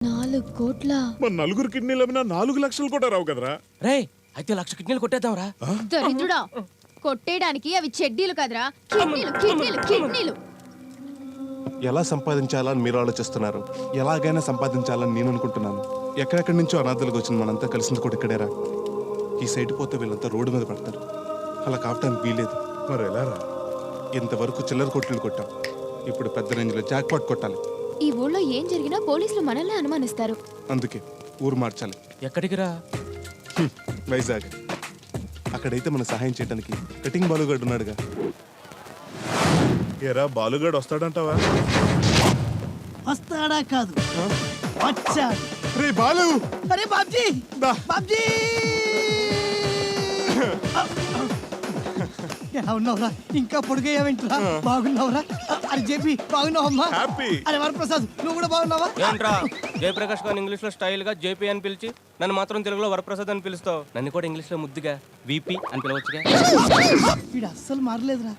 4 కోట్ల. మన నలుగురు కిడ్నీలు అమ్మినా 4 లక్షలు కూడా రావు కదరా. రే అయితే 1,00,000 కిడ్నీలు కొట్టేద్దాంరా. దరిద్రుడా, కొట్టేయడానికి అవి చెడ్డీలు కదరా, కిడ్నీలు కిడ్నీలు కిడ్నీలు. ఎలా సంపాదించాలని మీరు ఆలోచిస్తున్నారు? ఎలాగైనా సంపాదించాలని నేను అనుకుంటున్నాను. ఎక్కడెక్కడి నుంచో అనాథలకు వచ్చిన మనంతా కలిసింది కూడా ఇక్కడేరా. ఈ సైడ్ పోతే వీళ్ళంతా రోడ్డు మీద పడతారు. అలా కావటానికి వీలేదు. మరి ఎలా రా? ఇంతవరకు చిల్లర కొట్లు కొట్టాం. ఇప్పుడు పెద్ద రేంజ్లో జాక్పాట్ కొట్టాలి. ఈ ఊళ్ళో ఏం జరిగినా పోలీసులు మనల్ని అనుమానిస్తారు. అందుకే ఊరు మార్చాలి. ఎక్కడికి రా? వైజాగ్. అక్కడైతే మన సహాయం చేయడానికి కటింగ్ బాలుగాడు ఉన్నాడుగా. ఏరా బాలుగాడు వస్తాడంటావా? వస్తాడా కాదు, వచ్చాడు. రే బాలు! అరే బాబ్జీ, దా. బాబ్జీ ఎలా ఉన్నావురా? ఇంకా పొడిగయ్యావేంట్రా? బాగున్నావురా? అరే జేపీ బాగున్నావమ్మా? హ్యాపీ. అరే వరప్రసాద్ నువ్వు కూడా బాగున్నావా? ఏంట్రా జయప్రకాష్ గారు ఇంగ్లీష్ లో స్టైల్ గా జేపీ అని పిలిచి నన్ను మాత్రం తెలుగులో వరప్రసాద్ అని పిలుస్తావు. నన్ను కూడా ఇంగ్లీష్ లో ముద్దుగా విపి అని పిలవచ్చుగా. వీడు అస్సలు మారలేదురా.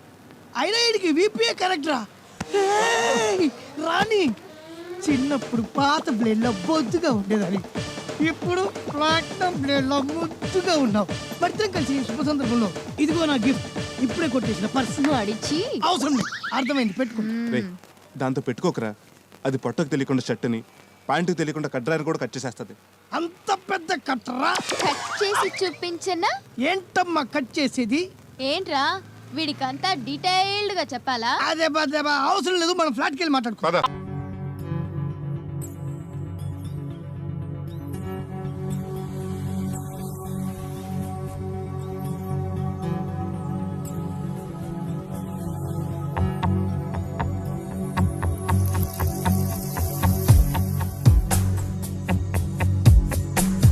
అయినా వీడికి వీపీఏ కరెక్ట్ రా. రాణి చిన్నప్పుడు పాత బ్లేడ్ లో బొద్దుగా ఉండేదాన్ని, ఇప్పుడు ప్లాటినం బ్లేడ్ లో ముద్దుగా ఉన్నావు. భర్తను కలిసి శుభ సందర్భంలో ఇదిగో నా గిఫ్ట్. ఇప్పుడే కొట్టేసిన పర్సు. అడిచి అవసరం లేదు, అర్థమైంది, పెట్టుకో. రే దాంతో పెట్టుకోకరా. అది పొట్టకు తెలియకుండా షర్ట్ని, ప్యాంటుకు తెలియకుండా కడ్రాయని కూడా కట్ చేసేస్తుంది. అంత పెద్ద కట్టరా? కట్ చేసి చూపించనా? ఏంటమ్మా కట్ చేసేది? ఏంట్రా వీడికంతా డీటెయిల్డ్ గా చెప్పాలా? అదే అవసరం లేదు, మనం ఫ్లాట్కి వెళ్ళి మాట్లాడుకో. పద.